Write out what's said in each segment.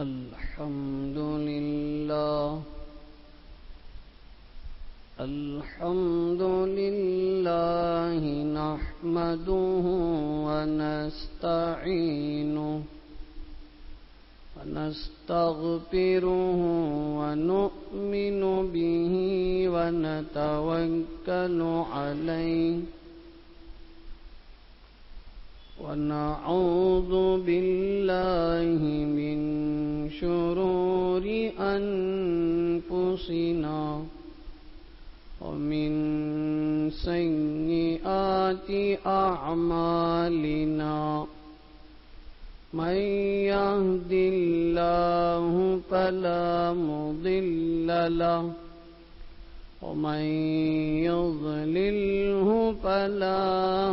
الحمد لله الحمد لله نحمده ونستعينه ونستغفره ونؤمن به ونتوكل عليه ونعوذ بالله من شرور أنفسنا ومن سيئات أعمالنا من يهد الله فلا مضل له ومن يضلله فلا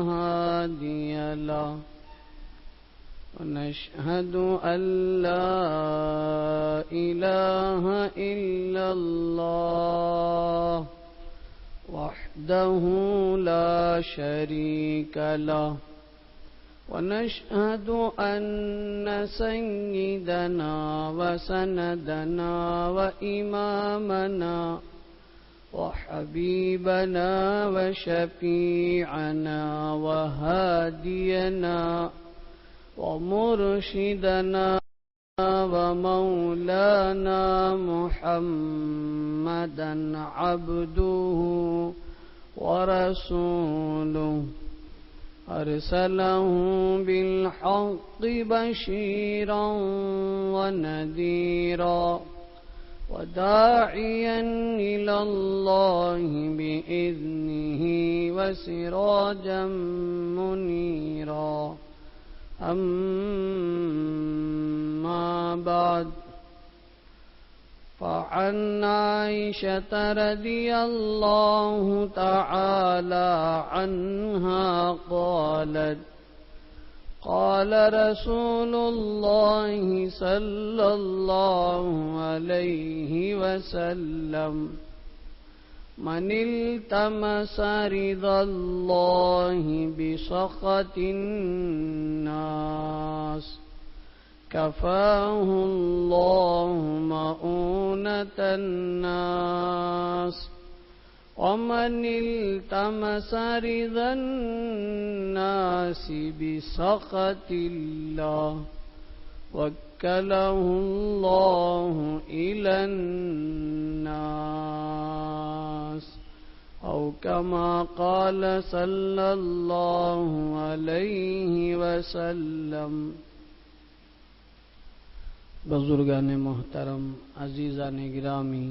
هادي له ونشهد أن لا إله إلا الله وحده لا شريك له ونشهد أن سيدنا وسندنا وإمامنا وحبيبنا وشفيعنا وهادينا ومرشدنا ومولانا محمدا عبده ورسوله أرسله بالحق بشيرا ونذيرا وداعيا إلى الله بإذنه وسراجا منيرا أما بعد فعن عائشة رضي الله تعالى عنها قالت قال رسول الله صلى الله عليه وسلم من التمس رضا الله بسخط الناس كفاه الله مؤونة الناس ومن التمس رضا الناس بسخط الله وكله الله إلى الناس أو كما قال صلى الله عليه وسلم. بزرگان محترم، عزیزان گرامی،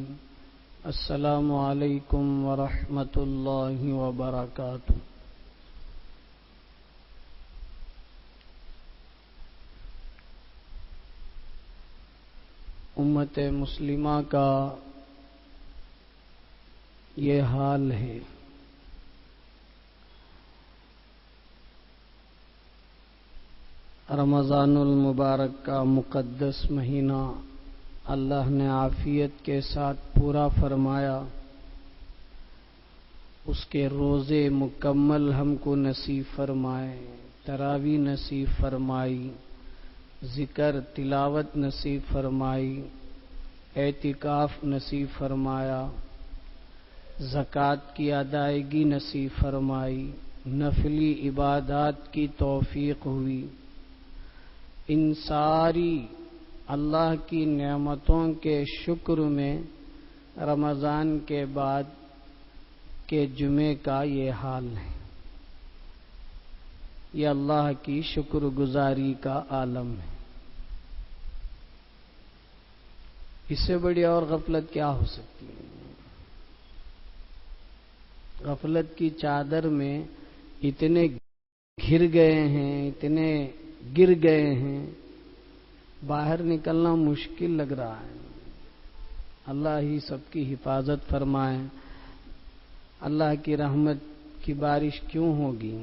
السلام علیکم ورحمۃ اللہ وبرکاتہ. امت مسلمہ کا یہ حال ہے. رمضان المبارک کا مقدس مہینہ اللہ نے عافیت کے ساتھ پورا فرمایا. اس کے روزے مکمل ہم کو نصیب فرمائے، تراویح نصیب فرمائی، ذکر تلاوت نصیب فرمائی، اعتکاف نصیب فرمایا، زکوٰۃ کی ادائیگی نصیب فرمائی، نفلی عبادات کی توفیق ہوئی. ان ساری اللہ کی نعمتوں کے شکر میں رمضان کے بعد کے جمعے کا یہ حال ہے. یہ اللہ کی شکر گزاری کا عالم ہے. اس سے بڑی اور غفلت کیا ہو سکتی ہے؟ غفلت کی چادر میں اتنے گھر گئے ہیں، اتنے گر گئے ہیں، باہر نکلنا مشکل لگ رہا ہے. اللہ ہی سب کی حفاظت فرمائے. اللہ کی رحمت کی بارش کیوں ہوگی؟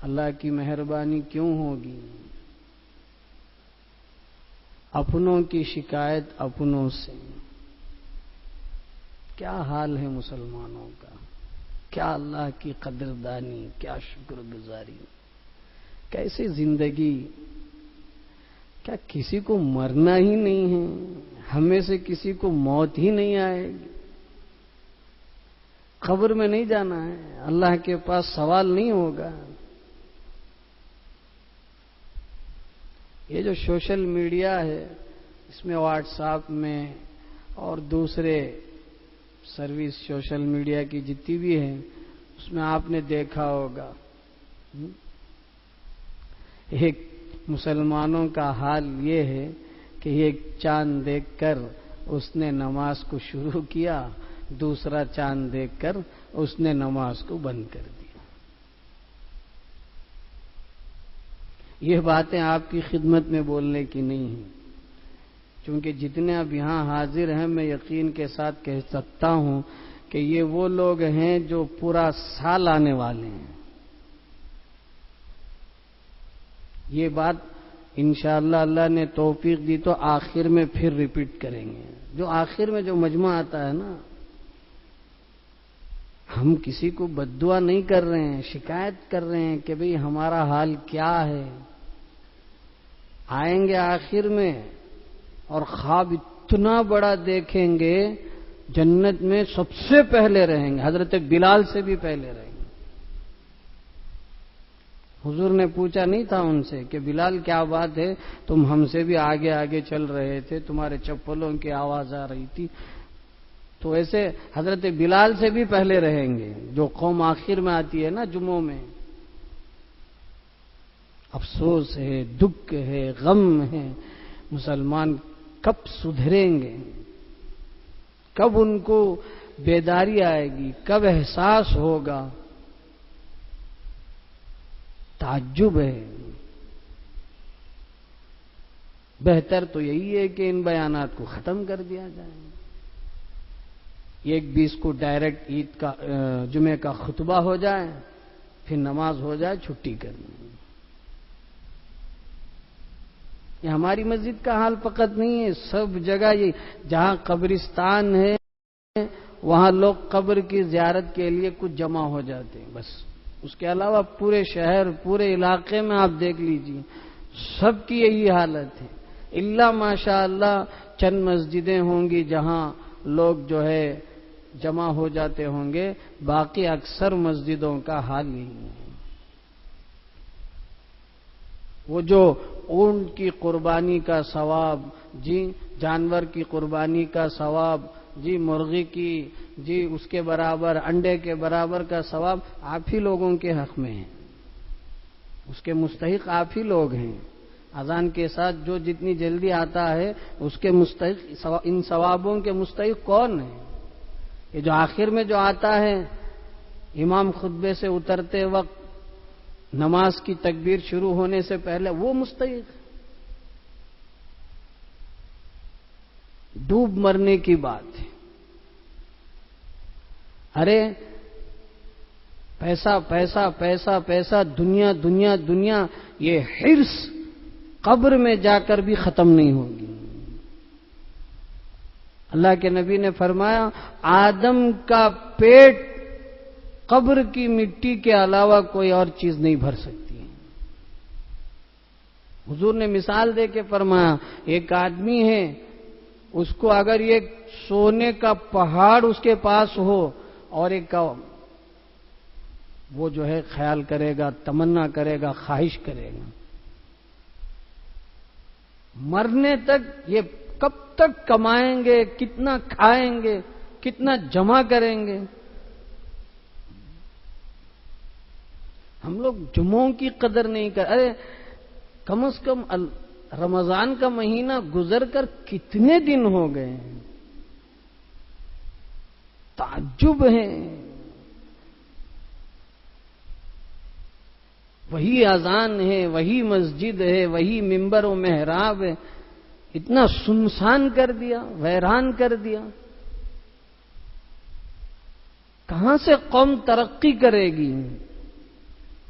اللہ کی مہربانی کیوں ہوگی؟ اپنوں کی شکایت اپنوں سے. کیا حال ہے مسلمانوں کا؟ کیا اللہ کی قدردانی، کیا شکر گزاری، کیسے زندگی کیا کسی کو مرنا ہی نہیں ہے؟ ہمیں سے کسی کو موت ہی نہیں آئے گی؟ قبر میں نہیں جانا ہے؟ اللہ کے پاس سوال نہیں ہوگا؟ یہ جو سوشل میڈیا ہے، اس میں واٹس ایپ میں اور دوسرے سروس سوشل میڈیا کی جتنی بھی ہیں، اس میں آپ نے دیکھا ہوگا ایک مسلمانوں کا حال یہ ہے کہ ایک چاند دیکھ کر اس نے نماز کو شروع کیا، دوسرا چاند دیکھ کر اس نے نماز کو بند کر دیا۔ یہ باتیں آپ کی خدمت میں بولنے کی نہیں ہیں، چونکہ جتنے اب یہاں حاضر ہیں میں یقین کے ساتھ کہہ سکتا ہوں کہ یہ وہ لوگ ہیں جو پورا سال آنے والے ہیں۔ یہ بات انشاءاللہ اللہ نے توفیق دی تو آخر میں پھر ریپیٹ کریں گے۔ جو آخر میں جو مجمع آتا ہے نا، ہم کسی کو بد دعا نہیں کر رہے ہیں، شکایت کر رہے ہیں کہ بھئی ہمارا حال کیا ہے۔ آئیں گے آخر میں اور خواب اتنا بڑا دیکھیں گے، جنت میں سب سے پہلے رہیں گے، حضرت بلال سے بھی پہلے رہیں گے۔ حضور نے پوچھا نہیں تھا ان سے کہ بلال کیا بات ہے، تم ہم سے بھی آگے آگے چل رہے تھے، تمہارے چپلوں کی آواز آ رہی تھی۔ تو ایسے حضرت بلال سے بھی پہلے رہیں گے، جو قوم آخر میں آتی ہے نا جمعوں میں۔ افسوس ہے، دکھ ہے، غم ہے، مسلمان کب سدھریں گے؟ کب ان کو بیداری آئے گی؟ کب احساس ہوگا؟ تعجب ہے۔ بہتر تو یہی ہے کہ ان بیانات کو ختم کر دیا جائے۔ 1-20 کو ڈائریکٹ عید کا جمعے کا خطبہ ہو جائے، پھر نماز ہو جائے، چھٹی کرنی۔ یہ ہماری مسجد کا حال فقط نہیں ہے، سب جگہ یہ جہاں قبرستان ہے وہاں لوگ قبر کی زیارت کے لیے کچھ جمع ہو جاتے ہیں، بس۔ اس کے علاوہ پورے شہر، پورے علاقے میں آپ دیکھ لیجئے، سب کی یہی حالت ہے۔ الا ماشاء اللہ چند مسجدیں ہوں گی جہاں لوگ جو ہے جمع ہو جاتے ہوں گے، باقی اکثر مسجدوں کا حال یہی ہے۔ وہ جو اونٹ کی قربانی کا ثواب، جی جانور کی قربانی کا ثواب، جی مرغی کی، جی اس کے برابر انڈے کے برابر کا ثواب آپ ہی لوگوں کے حق میں ہے، اس کے مستحق آپ ہی لوگ ہیں۔ اذان کے ساتھ جو جتنی جلدی آتا ہے اس کے مستحق، ان ثوابوں کے مستحق کون ہے؟ یہ جو آخر میں جو آتا ہے امام خطبے سے اترتے وقت نماز کی تکبیر شروع ہونے سے پہلے، وہ مستحق۔ ڈوب مرنے کی بات ہے۔ ارے پیسہ پیسہ پیسہ پیسہ، دنیا دنیا دنیا، یہ حرص قبر میں جا کر بھی ختم نہیں ہوگی۔ اللہ کے نبی نے فرمایا آدم کا پیٹ قبر کی مٹی کے علاوہ کوئی اور چیز نہیں بھر سکتی۔ حضور نے مثال دے کے فرمایا ایک آدمی ہے، اس کو اگر یہ سونے کا پہاڑ اس کے پاس ہو اور ایک وہ جو ہے خیال کرے گا، تمنا کرے گا، خواہش کرے گا، مرنے تک یہ کب تک کمائیں گے، کتنا کھائیں گے، کتنا جمع کریں گے۔ ہم لوگ جمعوں کی قدر نہیں کر، ارے کم از کم رمضان کا مہینہ گزر کر کتنے دن ہو گئے ہیں، تعجب ہے۔ وہی اذان ہے، وہی مسجد ہے، وہی ممبر و محراب ہے، اتنا سنسان کر دیا، ویران کر دیا۔ کہاں سے قوم ترقی کرے گی؟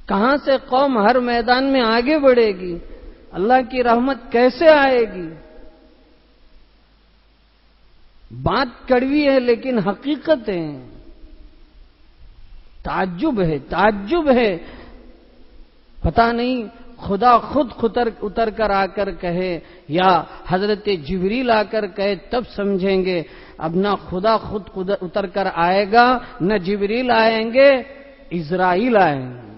کہاں سے قوم ہر میدان میں آگے بڑھے گی؟ اللہ کی رحمت کیسے آئے گی؟ بات کڑوی ہے لیکن حقیقت ہے۔ تعجب ہے، تعجب ہے۔ پتہ نہیں خدا خود اتر کر آ کر کہے یا حضرت جبریل آ کر کہے تب سمجھیں گے. اب نہ خدا خود اتر کر آئے گا، نہ جبریل آئیں گے، اسرائیل آئیں گے،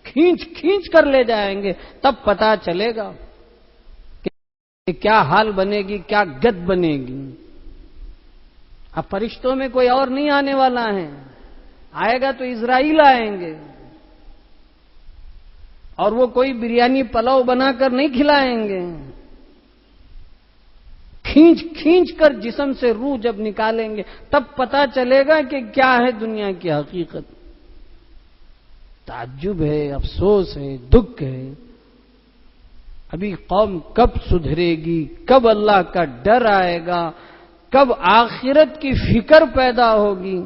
کھینچ کر لے جائیں گے. تب پتا چلے گا کہ کیا حال بنے گی، کیا گت بنے گی. اب فرشتوں میں کوئی اور نہیں آنے والا ہے، آئے گا تو اسرائیل آئیں گے، اور وہ کوئی بریانی پلاؤ بنا کر نہیں کھلائیں گے. کھینچ کر جسم سے روح جب نکالیں گے تب پتا چلے گا کہ کیا ہے دنیا کی حقیقت. تعجب ہے، افسوس ہے، دکھ ہے. ابھی قوم کب سدھرے گی، کب اللہ کا ڈر آئے گا، کب آخرت کی فکر پیدا ہوگی.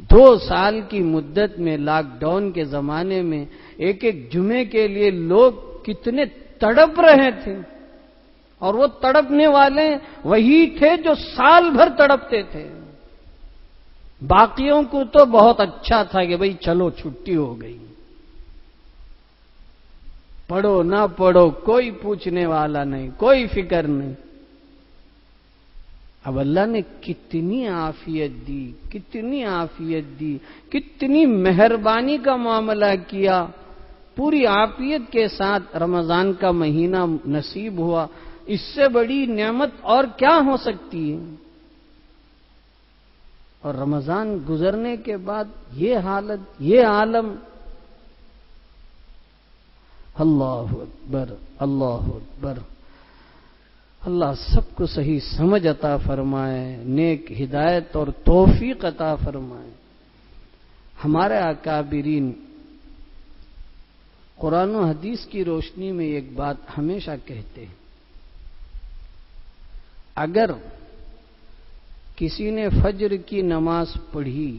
2 سال کی مدت میں لاک ڈاؤن کے زمانے میں ایک جمعے کے لیے لوگ کتنے تڑپ رہے تھے، اور وہ تڑپنے والے وہی تھے جو سال بھر تڑپتے تھے. باقیوں کو تو بہت اچھا تھا کہ بھئی چلو چھٹی ہو گئی، پڑھو نہ پڑھو کوئی پوچھنے والا نہیں، کوئی فکر نہیں. اب اللہ نے کتنی عافیت دی، کتنی عافیت دی، کتنی مہربانی کا معاملہ کیا. پوری عافیت کے ساتھ رمضان کا مہینہ نصیب ہوا. اس سے بڑی نعمت اور کیا ہو سکتی ہے؟ اور رمضان گزرنے کے بعد یہ حالت، یہ عالم. اللہ اکبر، اللہ اکبر. اللہ سب کو صحیح سمجھ عطا فرمائے، نیک ہدایت اور توفیق عطا فرمائے. ہمارے اکابرین قرآن و حدیث کی روشنی میں ایک بات ہمیشہ کہتے ہیں، اگر کسی نے فجر کی نماز پڑھی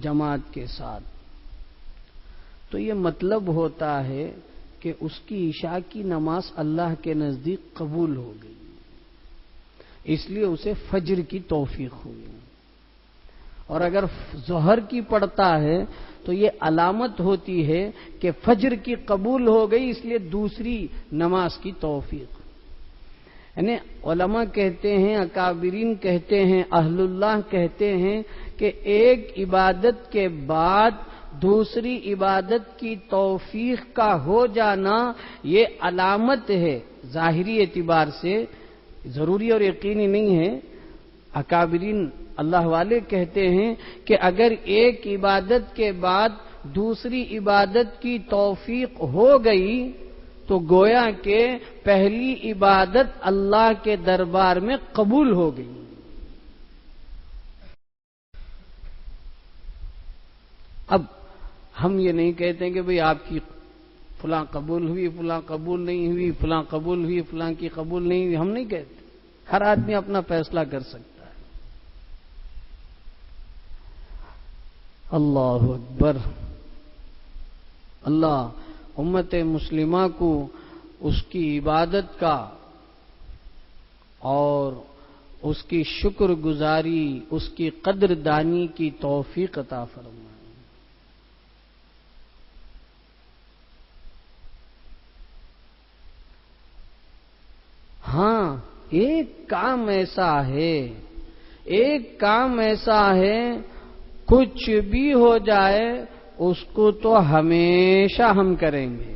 جماعت کے ساتھ تو یہ مطلب ہوتا ہے کہ اس کی عشاء کی نماز اللہ کے نزدیک قبول ہو گئی، اس لیے اسے فجر کی توفیق ہوئی. اور اگر ظہر کی پڑھتا ہے تو یہ علامت ہوتی ہے کہ فجر کی قبول ہو گئی، اس لیے دوسری نماز کی توفیق. یعنی علماء کہتے ہیں، اکابرین کہتے ہیں، اہل اللہ کہتے ہیں کہ ایک عبادت کے بعد دوسری عبادت کی توفیق کا ہو جانا یہ علامت ہے. ظاہری اعتبار سے ضروری اور یقینی نہیں ہے. اکابرین اللہ والے کہتے ہیں کہ اگر ایک عبادت کے بعد دوسری عبادت کی توفیق ہو گئی تو گویا کہ پہلی عبادت اللہ کے دربار میں قبول ہو گئی. اب ہم یہ نہیں کہتے کہ بھئی آپ کی فلاں قبول ہوئی، فلاں قبول نہیں ہوئی، فلاں قبول ہوئی، فلاں کی قبول نہیں ہوئی. ہم نہیں کہتے. ہر آدمی اپنا فیصلہ کر سکتا ہے. اللہ اکبر. اللہ امت مسلمہ کو اس کی عبادت کا اور اس کی شکر گزاری، اس کی قدر دانی کی توفیق عطا فرمائے. ہاں، ایک کام ایسا ہے کچھ بھی ہو جائے اس کو تو ہمیشہ ہم کریں گے.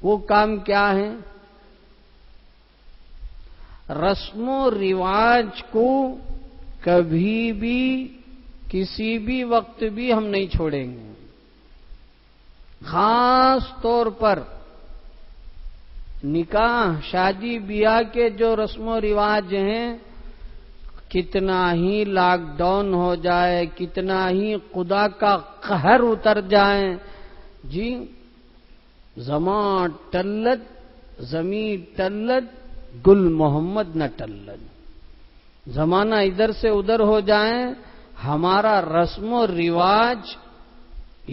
وہ کام کیا ہے؟ رسم و رواج کو کبھی بھی کسی بھی وقت بھی ہم نہیں چھوڑیں گے. خاص طور پر نکاح، شادی بیاہ کے جو رسم و رواج ہیں، کتنا ہی لاک ڈاؤن ہو جائے، کتنا ہی خدا کا قہر اتر جائے، جی زماں ٹلت زمیں ٹلت گل محمد نہ ٹلت. زمانہ ادھر سے ادھر ہو جائیں، ہمارا رسم و رواج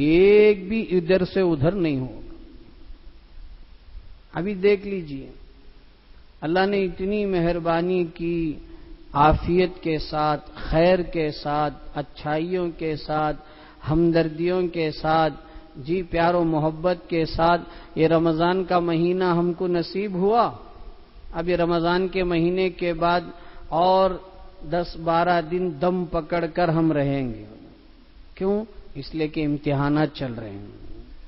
ایک بھی ادھر سے ادھر نہیں ہوگا. ابھی دیکھ لیجئے، اللہ نے اتنی مہربانی کی عافیت کے ساتھ، خیر کے ساتھ، اچھائیوں کے ساتھ، ہمدردیوں کے ساتھ، جی پیار و محبت کے ساتھ یہ رمضان کا مہینہ ہم کو نصیب ہوا۔ اب یہ رمضان کے مہینے کے بعد اور 10-12 دن دم پکڑ کر ہم رہیں گے۔ کیوں؟ اس لیے کہ امتحانات چل رہے ہیں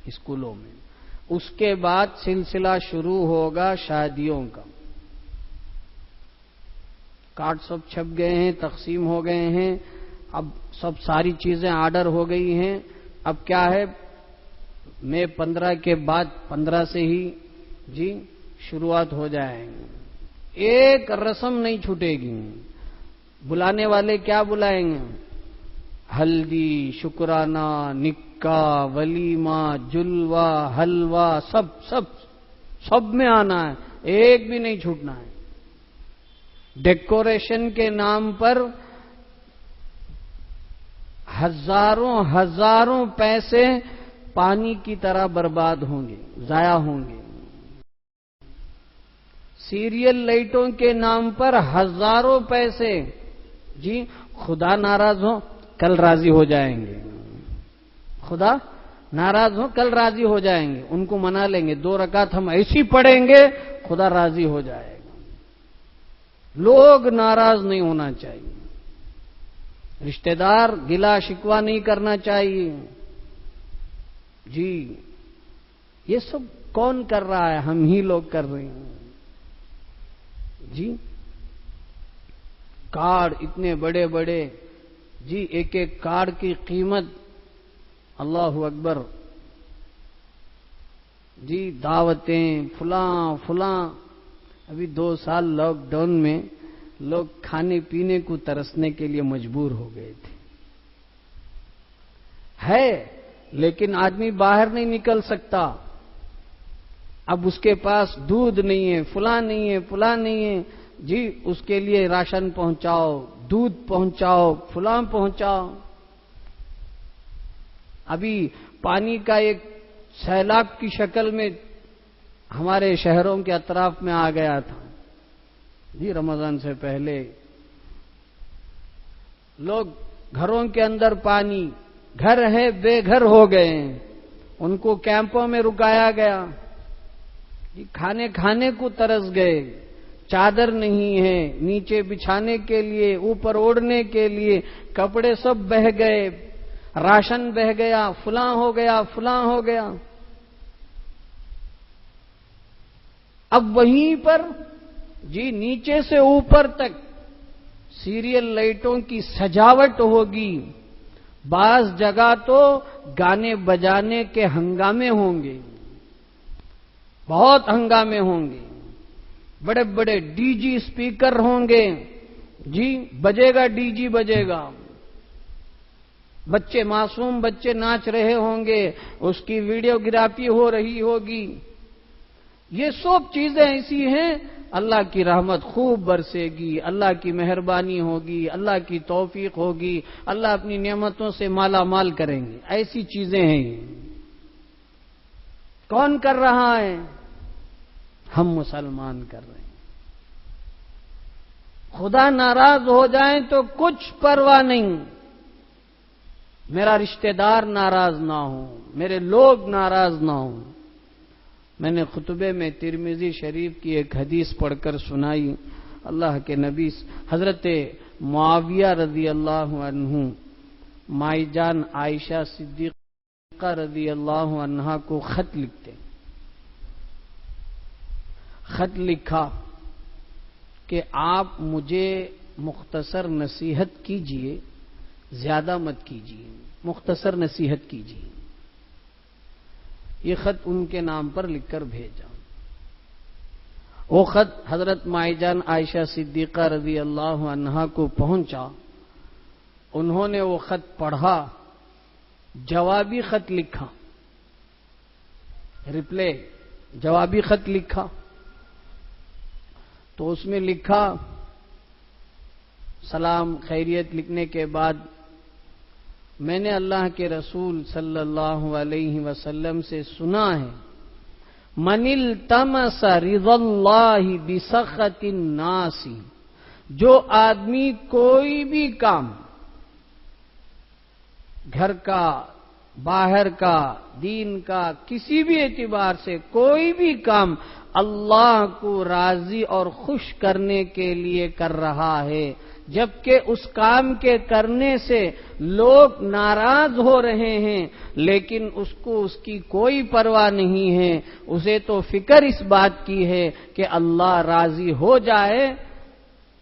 اسکولوں میں۔ اس کے بعد سلسلہ شروع ہوگا شادیوں کا۔ کارڈ سب چھپ گئے ہیں، تقسیم ہو گئے ہیں، اب سب ساری چیزیں آرڈر ہو گئی ہیں۔ اب کیا ہے، میں 15 کے بعد 15 سے ہی جی شروعات ہو جائیں گے۔ ایک رسم نہیں چھوٹے گی۔ بلانے والے کیا بلائیں گے؟ ہلدی، شکرانہ، نکاح، ولیمہ، جلوہ، حلوہ، سب میں آنا ہے، ایک بھی نہیں چھوٹنا ہے۔ ڈیکوریشن کے نام پر ہزاروں پیسے پانی کی طرح برباد ہوں گے، ضائع ہوں گے۔ سیریل لائٹوں کے نام پر ہزاروں پیسے، جی خدا ناراض ہو کل راضی ہو جائیں گے، خدا ناراض ہو کل راضی ہو جائیں گے، ان کو منا لیں گے، 2 رکعت ہم ایسی پڑھیں گے خدا راضی ہو جائے گا۔ لوگ ناراض نہیں ہونا چاہیے، رشتہ دار گلا شکوہ نہیں کرنا چاہیے۔ جی یہ سب کون کر رہا ہے؟ ہم ہی لوگ کر رہے ہیں۔ جی کارڈ اتنے بڑے بڑے، جی ایک کارڈ کی قیمت، اللہ اکبر، جی دعوتیں فلاں۔ ابھی 2 سال لاک ڈاؤن میں لوگ کھانے پینے کو ترسنے کے لیے مجبور ہو گئے تھے، ہے لیکن آدمی باہر نہیں نکل سکتا۔ اب اس کے پاس دودھ نہیں ہے، فلاں نہیں ہے، جی اس کے لیے راشن پہنچاؤ، دودھ پہنچاؤ، فلاں پہنچاؤ۔ ابھی پانی کا ایک سیلاب کی شکل میں ہمارے شہروں کے اطراف میں آ گیا تھا، جی رمضان سے پہلے۔ لوگ گھروں کے اندر پانی، گھر ہے بے گھر ہو گئے ہیں، ان کو کیمپوں میں رکایا گیا، جی کھانے کو ترس گئے، چادر نہیں ہے نیچے بچھانے کے لیے، اوپر اوڑھنے کے لیے، کپڑے سب بہہ گئے، راشن بہہ گیا، فلاں ہو گیا۔ اب وہیں پر جی نیچے سے اوپر تک سیریل لائٹوں کی سجاوٹ ہوگی، بعض جگہ تو گانے بجانے کے ہنگامے ہوں گے، بہت ہنگامے ہوں گے، بڑے بڑے ڈی جی اسپیکر ہوں گے، جی بجے گا، ڈی جی بجے گا، بچے معصوم بچے ناچ رہے ہوں گے، اس کی ویڈیوگرافی ہو رہی ہوگی۔ یہ سب چیزیں ایسی ہیں، اللہ کی رحمت خوب برسے گی، اللہ کی مہربانی ہوگی، اللہ کی توفیق ہوگی، اللہ اپنی نعمتوں سے مالا مال کریں گے، ایسی چیزیں ہیں یہ۔ کون کر رہا ہے؟ ہم مسلمان کر رہے ہیں۔ خدا ناراض ہو جائیں تو کچھ پرواہ نہیں، میرا رشتہ دار ناراض نہ ہو، میرے لوگ ناراض نہ ہوں۔ میں نے خطبے میں ترمذی شریف کی ایک حدیث پڑھ کر سنائی۔ اللہ کے نبی حضرت معاویہ رضی اللہ عنہ مائی جان عائشہ صدیقہ رضی اللہ عنہا کو خط لکھتے، خط لکھا کہ آپ مجھے مختصر نصیحت کیجئے، زیادہ مت کیجئے، مختصر نصیحت کیجئے۔ یہ خط ان کے نام پر لکھ کر بھیجا۔ وہ خط حضرت مائی جان عائشہ صدیقہ رضی اللہ عنہا کو پہنچا، انہوں نے وہ خط پڑھا، جوابی خط لکھا، ریپلے جوابی خط لکھا، تو اس میں لکھا سلام خیریت لکھنے کے بعد میں نے اللہ کے رسول صلی اللہ علیہ وسلم سے سنا ہے، من التمس رضا اللہ بسخط الناس جو آدمی کوئی بھی کام، گھر کا، باہر کا، دین کا، کسی بھی اعتبار سے کوئی بھی کام اللہ کو راضی اور خوش کرنے کے لیے کر رہا ہے، جبکہ اس کام کے کرنے سے لوگ ناراض ہو رہے ہیں، لیکن اس کو اس کی کوئی پرواہ نہیں ہے، اسے تو فکر اس بات کی ہے کہ اللہ راضی ہو جائے،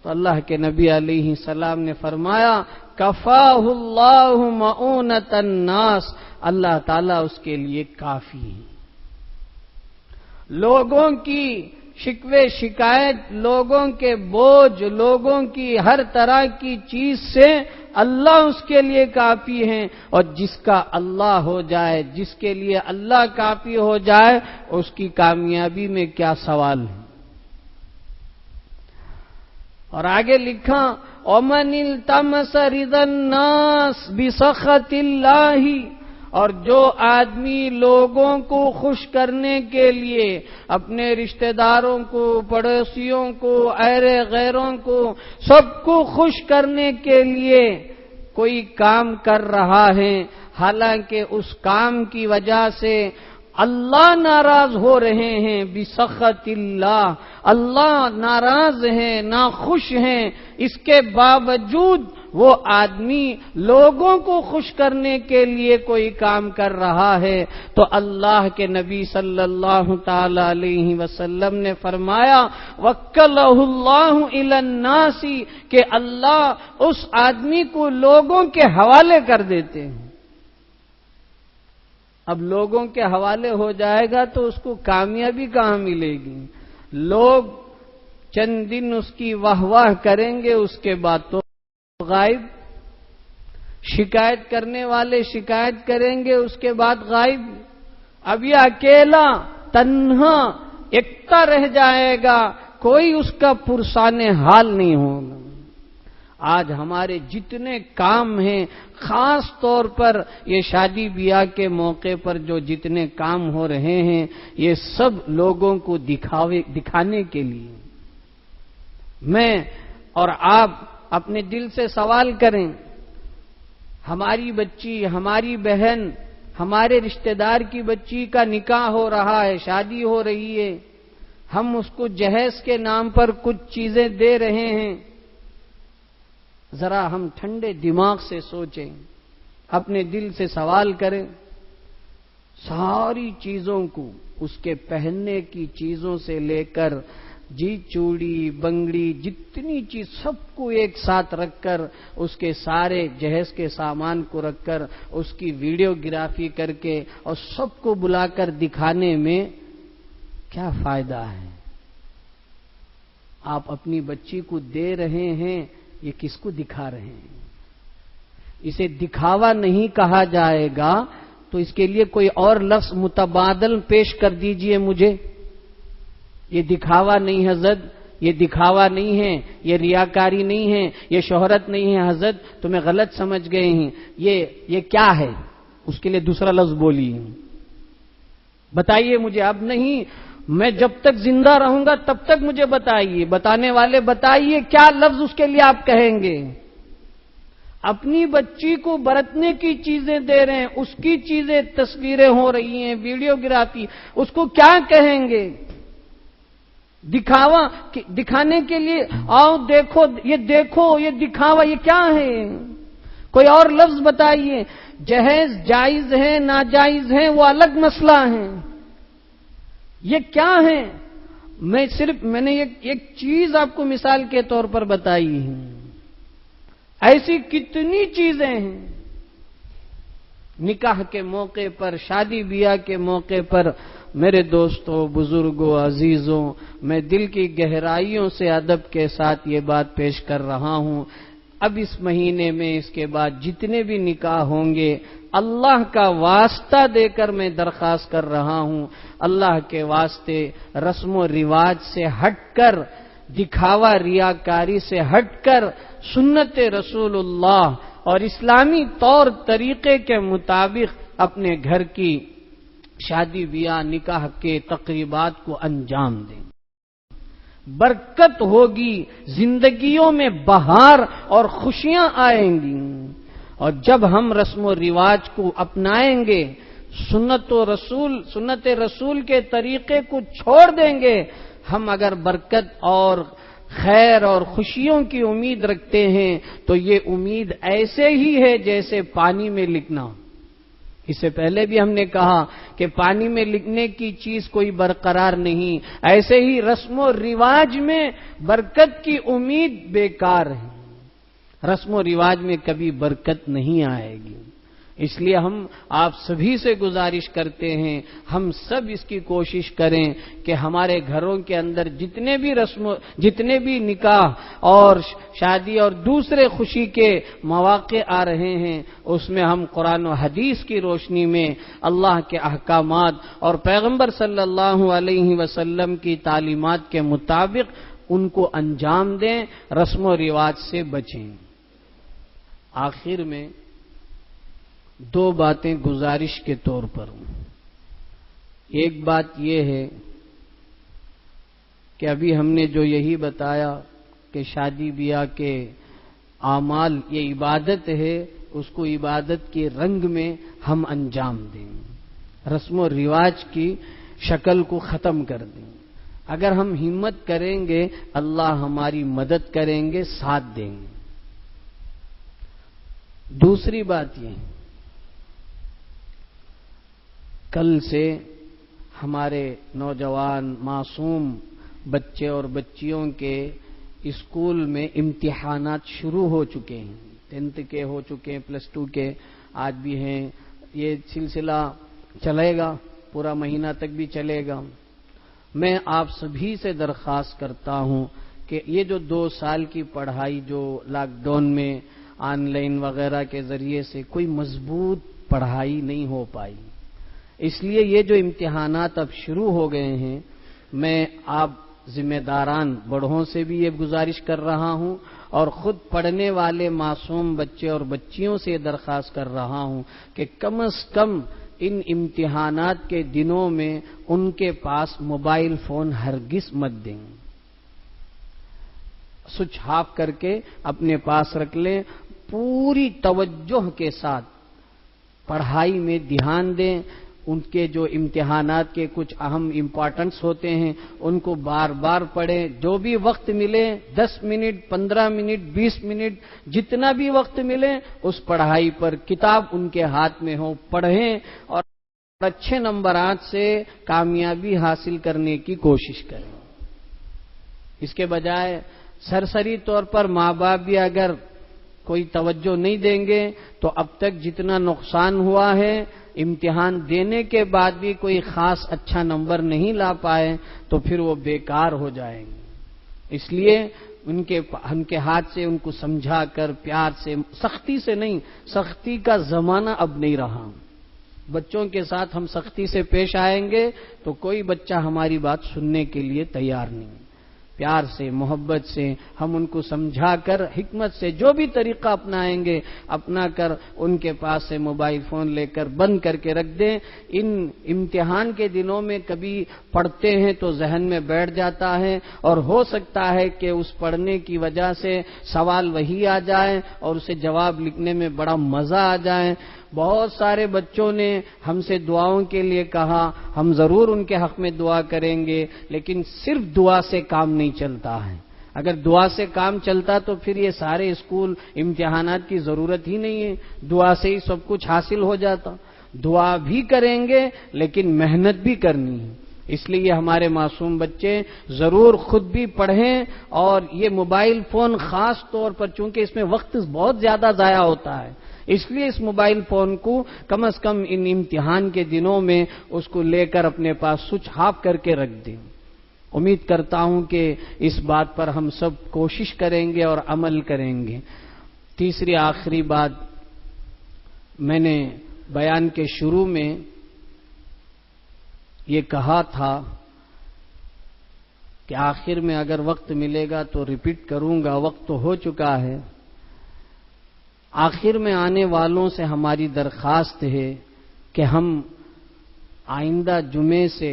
تو اللہ کے نبی علیہ السلام نے فرمایا کفاہ اللہ مؤونۃ الناس، اللہ تعالیٰ اس کے لیے کافی ہے۔ لوگوں کی شکوے شکایت، لوگوں کے بوجھ، لوگوں کی ہر طرح کی چیز سے اللہ اس کے لیے کافی ہے، اور جس کا اللہ ہو جائے، جس کے لیے اللہ کافی ہو جائے، اس کی کامیابی میں کیا سوال ہے۔ اور آگے لکھا وَمَنِ الْتَمَسَ رِضَى النَّاسِ بِسَخَطِ اللَّهِ، اور جو آدمی لوگوں کو خوش کرنے کے لیے، اپنے رشتہ داروں کو، پڑوسیوں کو، ایرے غیروں کو، سب کو خوش کرنے کے لیے کوئی کام کر رہا ہے، حالانکہ اس کام کی وجہ سے اللہ ناراض ہو رہے ہیں، بسخط اللہ، اللہ ناراض ہیں، ناخوش ہیں، اس کے باوجود وہ آدمی لوگوں کو خوش کرنے کے لیے کوئی کام کر رہا ہے، تو اللہ کے نبی صلی اللہ تعالی علیہ وسلم نے فرمایا وکلہ اللہ الی الناس، کہ اللہ اس آدمی کو لوگوں کے حوالے کر دیتے ہیں۔ اب لوگوں کے حوالے ہو جائے گا تو اس کو کامیابی کہاں ملے گی؟ لوگ چند دن اس کی واہ واہ کریں گے، اس کے بعد تو غائب، شکایت کرنے والے شکایت کریں گے، اس کے بعد غائب، اب یہ اکیلا تنہا ایکتا رہ جائے گا، کوئی اس کا پرسان حال نہیں ہوگا۔ آج ہمارے جتنے کام ہیں، خاص طور پر یہ شادی بیاہ کے موقع پر جو جتنے کام ہو رہے ہیں، یہ سب لوگوں کو دکھانے کے لیے۔ میں اور آپ اپنے دل سے سوال کریں، ہماری بچی، ہماری بہن، ہمارے رشتہ دار کی بچی کا نکاح ہو رہا ہے، شادی ہو رہی ہے، ہم اس کو جہیز کے نام پر کچھ چیزیں دے رہے ہیں، ذرا ہم ٹھنڈے دماغ سے سوچیں، اپنے دل سے سوال کریں، ساری چیزوں کو، اس کے پہننے کی چیزوں سے لے کر چوڑی بنگڑی، جتنی چیز سب کو ایک ساتھ رکھ کر، اس کے سارے جہیز کے سامان کو رکھ کر، اس کی ویڈیوگرافی کر کے اور سب کو بلا کر دکھانے میں کیا فائدہ ہے؟ آپ اپنی بچی کو دے رہے ہیں، یہ کس کو دکھا رہے ہیں؟ اسے دکھاوا نہیں کہا جائے گا تو اس کے لیے کوئی اور لفظ متبادل پیش کر دیجئے مجھے۔ یہ دکھاوا نہیں حضرت، یہ دکھاوا نہیں ہے، یہ ریاکاری نہیں ہے، یہ شہرت نہیں ہے حضرت، تمہیں غلط سمجھ گئے ہیں، یہ کیا ہے؟ اس کے لیے دوسرا لفظ بولیے، بتائیے مجھے، اب نہیں، میں جب تک زندہ رہوں گا تب تک مجھے بتائیے، بتانے والے بتائیے کیا لفظ اس کے لیے آپ کہیں گے؟ اپنی بچی کو برتنے کی چیزیں دے رہے ہیں، اس کی چیزیں، تصویریں ہو رہی ہیں، ویڈیوگرافی، اس کو کیا کہیں گے؟ دکھاوا، دکھانے کے لیے، آؤ دیکھو، یہ دکھاوا، یہ کیا ہے؟ کوئی اور لفظ بتائیے۔ جہیز جائز ہے ناجائز ہے وہ الگ مسئلہ ہے، یہ کیا ہے؟ میں نے ایک چیز آپ کو مثال کے طور پر بتائی ہے، ایسی کتنی چیزیں ہیں۔ نکاح کے موقع پر، شادی بیاہ کے موقع پر، میرے دوستوں، بزرگوں، عزیزوں، میں دل کی گہرائیوں سے ادب کے ساتھ یہ بات پیش کر رہا ہوں، اب اس مہینے میں، اس کے بعد جتنے بھی نکاح ہوں گے، اللہ کا واسطہ دے کر میں درخواست کر رہا ہوں، اللہ کے واسطے رسم و رواج سے ہٹ کر، دکھاوا ریاکاری سے ہٹ کر، سنت رسول اللہ اور اسلامی طور طریقے کے مطابق اپنے گھر کی شادی بیاہ نکاح کے تقریبات کو انجام دیں۔ برکت ہوگی، زندگیوں میں بہار اور خوشیاں آئیں گی۔ اور جب ہم رسم و رواج کو اپنائیں گے، سنت رسول کے طریقے کو چھوڑ دیں گے، ہم اگر برکت اور خیر اور خوشیوں کی امید رکھتے ہیں تو یہ امید ایسے ہی ہے جیسے پانی میں لکھنا۔ اس سے پہلے بھی ہم نے کہا کہ پانی میں لکھنے کی چیز کوئی برقرار نہیں، ایسے ہی رسم و رواج میں برکت کی امید بیکار ہے، رسم و رواج میں کبھی برکت نہیں آئے گی۔ اس لیے ہم آپ سبھی سے گزارش کرتے ہیں، ہم سب اس کی کوشش کریں کہ ہمارے گھروں کے اندر جتنے بھی نکاح اور شادی اور دوسرے خوشی کے مواقع آ رہے ہیں، اس میں ہم قرآن و حدیث کی روشنی میں اللہ کے احکامات اور پیغمبر صلی اللہ علیہ وسلم کی تعلیمات کے مطابق ان کو انجام دیں، رسم و رواج سے بچیں۔ آخر میں دو باتیں گزارش کے طور پر۔ ایک بات یہ ہے کہ ابھی ہم نے جو یہی بتایا کہ شادی بیاہ کے اعمال یہ عبادت ہے، اس کو عبادت کے رنگ میں ہم انجام دیں، رسم و رواج کی شکل کو ختم کر دیں۔ اگر ہم ہمت کریں گے، اللہ ہماری مدد کریں گے، ساتھ دیں گے۔ دوسری بات یہ، کل سے ہمارے نوجوان معصوم بچے اور بچیوں کے اسکول میں امتحانات شروع ہو چکے ہیں، 10th کے ہو چکے ہیں، +2 کے آج بھی ہیں۔ یہ سلسلہ چلے گا، پورا مہینہ تک بھی چلے گا۔ میں آپ سبھی سے درخواست کرتا ہوں کہ یہ جو 2 سال کی پڑھائی جو لاک ڈاؤن میں آن لائن وغیرہ کے ذریعے سے کوئی مضبوط پڑھائی نہیں ہو پائی، اس لیے یہ جو امتحانات اب شروع ہو گئے ہیں، میں آپ ذمہ داران بڑوں سے بھی یہ گزارش کر رہا ہوں اور خود پڑھنے والے معصوم بچے اور بچیوں سے درخواست کر رہا ہوں کہ کم از کم ان امتحانات کے دنوں میں ان کے پاس موبائل فون ہرگز مت دیں، سوئچ آف کر کے اپنے پاس رکھ لیں، پوری توجہ کے ساتھ پڑھائی میں دھیان دیں۔ ان کے جو امتحانات کے کچھ اہم امپورٹنٹس ہوتے ہیں ان کو بار بار پڑھیں، جو بھی وقت ملے 10 منٹ 15 منٹ 20 منٹ جتنا بھی وقت ملے اس پڑھائی پر کتاب ان کے ہاتھ میں ہو، پڑھیں اور اچھے نمبرات سے کامیابی حاصل کرنے کی کوشش کریں۔ اس کے بجائے سرسری طور پر ماں باپ بھی اگر کوئی توجہ نہیں دیں گے تو اب تک جتنا نقصان ہوا ہے، امتحان دینے کے بعد بھی کوئی خاص اچھا نمبر نہیں لا پائے تو پھر وہ بیکار ہو جائیں گے۔ اس لیے ان کے ہاتھ سے ان کو سمجھا کر پیار سے، سختی سے نہیں، سختی کا زمانہ اب نہیں رہا۔ بچوں کے ساتھ ہم سختی سے پیش آئیں گے تو کوئی بچہ ہماری بات سننے کے لیے تیار نہیں۔ پیار سے، محبت سے ہم ان کو سمجھا کر، حکمت سے جو بھی طریقہ اپنائیں گے اپنا کر ان کے پاس سے موبائل فون لے کر بند کر کے رکھ دیں۔ ان امتحان کے دنوں میں کبھی پڑھتے ہیں تو ذہن میں بیٹھ جاتا ہے اور ہو سکتا ہے کہ اس پڑھنے کی وجہ سے سوال وہی آ جائے اور اسے جواب لکھنے میں بڑا مزہ آ جائے۔ بہت سارے بچوں نے ہم سے دعاؤں کے لیے کہا، ہم ضرور ان کے حق میں دعا کریں گے، لیکن صرف دعا سے کام نہیں چلتا ہے۔ اگر دعا سے کام چلتا تو پھر یہ سارے اسکول امتحانات کی ضرورت ہی نہیں ہے، دعا سے ہی سب کچھ حاصل ہو جاتا۔ دعا بھی کریں گے لیکن محنت بھی کرنی ہے۔ اس لیے ہمارے معصوم بچے ضرور خود بھی پڑھیں، اور یہ موبائل فون خاص طور پر چونکہ اس میں وقت بہت زیادہ ضائع ہوتا ہے، اس لیے اس موبائل فون کو کم از کم ان امتحان کے دنوں میں اس کو لے کر اپنے پاس سوئچ آف کر کے رکھ دیں۔ امید کرتا ہوں کہ اس بات پر ہم سب کوشش کریں گے اور عمل کریں گے۔ تیسری آخری بات، میں نے بیان کے شروع میں یہ کہا تھا کہ آخر میں اگر وقت ملے گا تو ریپیٹ کروں گا، وقت تو ہو چکا ہے۔ آخر میں آنے والوں سے ہماری درخواست ہے کہ ہم آئندہ جمعے سے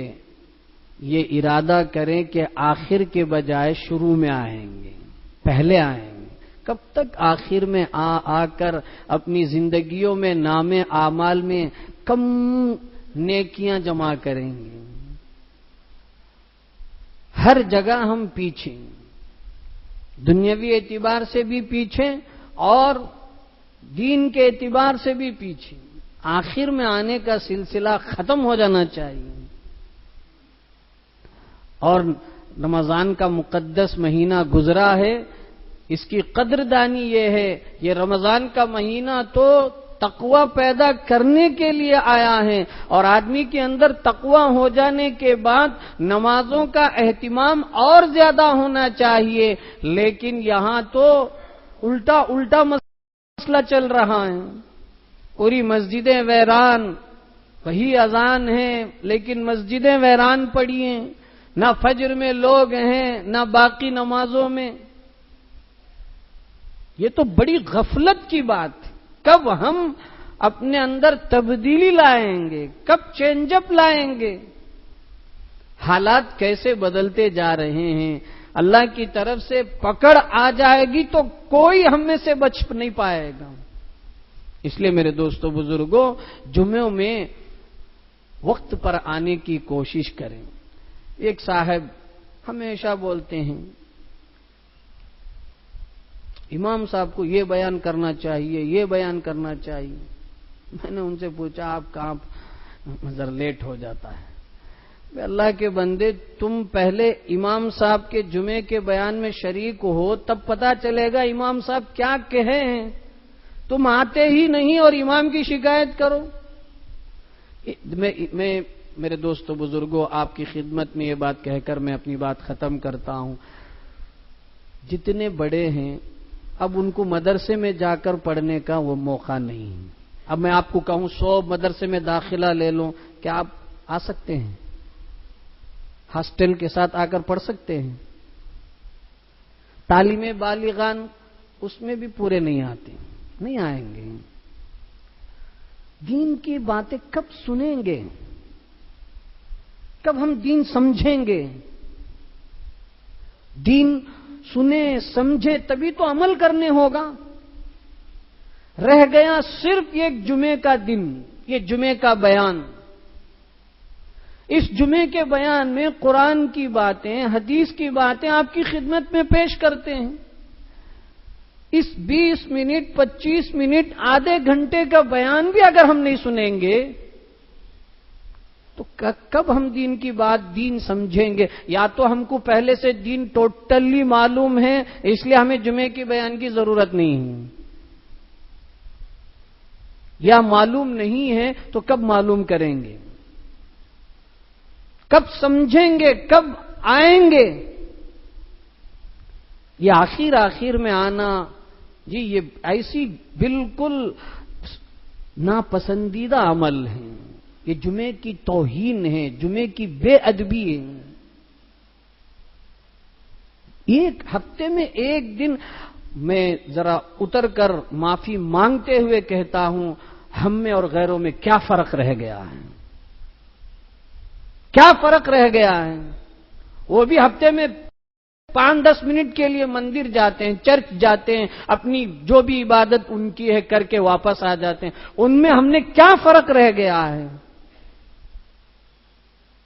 یہ ارادہ کریں کہ آخر کے بجائے شروع میں آئیں گے، پہلے آئیں گے۔ کب تک آخر میں آ کر اپنی زندگیوں میں نام اعمال میں کم نیکیاں جمع کریں گے؟ ہر جگہ ہم پیچھے، دنیاوی اعتبار سے بھی پیچھے اور دین کے اعتبار سے بھی پیچھے۔ آخر میں آنے کا سلسلہ ختم ہو جانا چاہیے۔ اور رمضان کا مقدس مہینہ گزرا ہے، اس کی قدردانی یہ ہے، یہ رمضان کا مہینہ تو تقوی پیدا کرنے کے لیے آیا ہے، اور آدمی کے اندر تقوی ہو جانے کے بعد نمازوں کا اہتمام اور زیادہ ہونا چاہیے، لیکن یہاں تو الٹا مسئلہ چل رہا ہے۔ پوری مسجدیں ویران، وہی اذان ہے لیکن مسجدیں ویران پڑی ہیں، نہ فجر میں لوگ ہیں نہ باقی نمازوں میں۔ یہ تو بڑی غفلت کی بات ہے۔ کب ہم اپنے اندر تبدیلی لائیں گے؟ کب چینج اپ لائیں گے؟ حالات کیسے بدلتے جا رہے ہیں، اللہ کی طرف سے پکڑ آ جائے گی تو کوئی ہم میں سے بچ نہیں پائے گا۔ اس لیے میرے دوستو بزرگوں، جمعوں میں وقت پر آنے کی کوشش کریں۔ ایک صاحب ہمیشہ بولتے ہیں امام صاحب کو یہ بیان کرنا چاہیے، یہ بیان کرنا چاہیے۔ میں نے ان سے پوچھا آپ کہاں ذرا لیٹ ہو جاتا ہے؟ اللہ کے بندے، تم پہلے امام صاحب کے جمعے کے بیان میں شریک ہو تب پتہ چلے گا امام صاحب کیا کہے ہیں۔ تم آتے ہی نہیں اور امام کی شکایت کرو۔ میں میرے دوستو بزرگوں، آپ کی خدمت میں یہ بات کہہ کر میں اپنی بات ختم کرتا ہوں۔ جتنے بڑے ہیں اب ان کو مدرسے میں جا کر پڑھنے کا وہ موقع نہیں ہے۔ اب میں آپ کو کہوں 100 مدرسے میں داخلہ لے لوں، کیا آپ آ سکتے ہیں؟ ہاسٹل کے ساتھ آ کر پڑھ سکتے ہیں؟ تعلیم بالغان اس میں بھی پورے نہیں آتے، نہیں آئیں گے۔ دین کی باتیں کب سنیں گے؟ کب ہم دین سمجھیں گے؟ دین سنے سمجھے تبھی تو عمل کرنے ہوگا۔ رہ گیا صرف ایک جمعے کا دن، یہ جمعے کا بیان۔ اس جمعے کے بیان میں قرآن کی باتیں، حدیث کی باتیں آپ کی خدمت میں پیش کرتے ہیں۔ اس 20 منٹ 25 منٹ آدھے گھنٹے کا بیان بھی اگر ہم نہیں سنیں گے تو کب ہم دین کی بات، دین سمجھیں گے؟ یا تو ہم کو پہلے سے دین ٹوٹلی معلوم ہے اس لیے ہمیں جمعے کی بیان کی ضرورت نہیں ہے، یا معلوم نہیں ہے تو کب معلوم کریں گے؟ کب سمجھیں گے؟ کب آئیں گے؟ یہ آخر میں آنا، جی یہ ایسی بالکل ناپسندیدہ عمل ہے، یہ جمعے کی توہین ہے، جمعے کی بے ادبی ہے۔ ایک ہفتے میں ایک دن، میں ذرا اتر کر معافی مانگتے ہوئے کہتا ہوں، ہم میں اور غیروں میں کیا فرق رہ گیا ہے؟ کیا فرق رہ گیا ہے؟ وہ بھی ہفتے میں 5-10 منٹ کے لیے مندر جاتے ہیں، چرچ جاتے ہیں، اپنی جو بھی عبادت ان کی ہے کر کے واپس آ جاتے ہیں۔ ان میں ہم نے کیا فرق رہ گیا ہے؟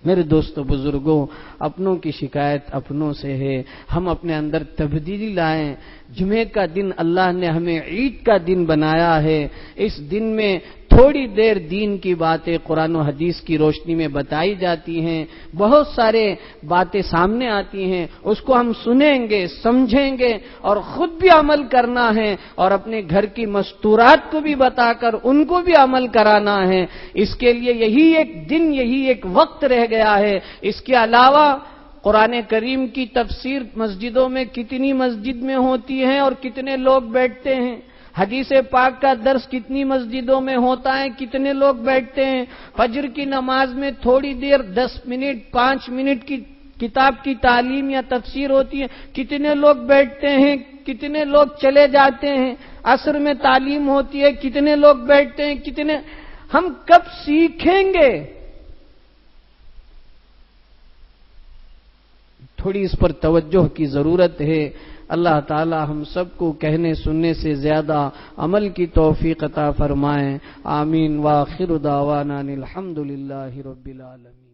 میرے دوستو بزرگوں، اپنوں کی شکایت اپنوں سے ہے، ہم اپنے اندر تبدیلی لائیں۔ جمعے کا دن اللہ نے ہمیں عید کا دن بنایا ہے، اس دن میں تھوڑی دیر دین کی باتیں قرآن و حدیث کی روشنی میں بتائی جاتی ہیں، بہت سارے باتیں سامنے آتی ہیں، اس کو ہم سنیں گے، سمجھیں گے اور خود بھی عمل کرنا ہے، اور اپنے گھر کی مستورات کو بھی بتا کر ان کو بھی عمل کرانا ہے۔ اس کے لیے یہی ایک دن، یہی ایک وقت رہ گیا ہے۔ اس کے علاوہ قرآن کریم کی تفسیر مسجدوں میں کتنی مسجد میں ہوتی ہے اور کتنے لوگ بیٹھتے ہیں؟ حدیث پاک کا درس کتنی مسجدوں میں ہوتا ہے، کتنے لوگ بیٹھتے ہیں؟ فجر کی نماز میں تھوڑی دیر 10 منٹ 5 منٹ کی کتاب کی تعلیم یا تفسیر ہوتی ہے، کتنے لوگ بیٹھتے ہیں، کتنے لوگ چلے جاتے ہیں؟ عصر میں تعلیم ہوتی ہے، کتنے لوگ بیٹھتے ہیں، کتنے؟ ہم کب سیکھیں گے؟ تھوڑی اس پر توجہ کی ضرورت ہے۔ اللہ تعالی ہم سب کو کہنے سننے سے زیادہ عمل کی توفیق عطا فرمائیں۔ آمین۔ وآخر دعوانا الحمدللہ رب العالمین۔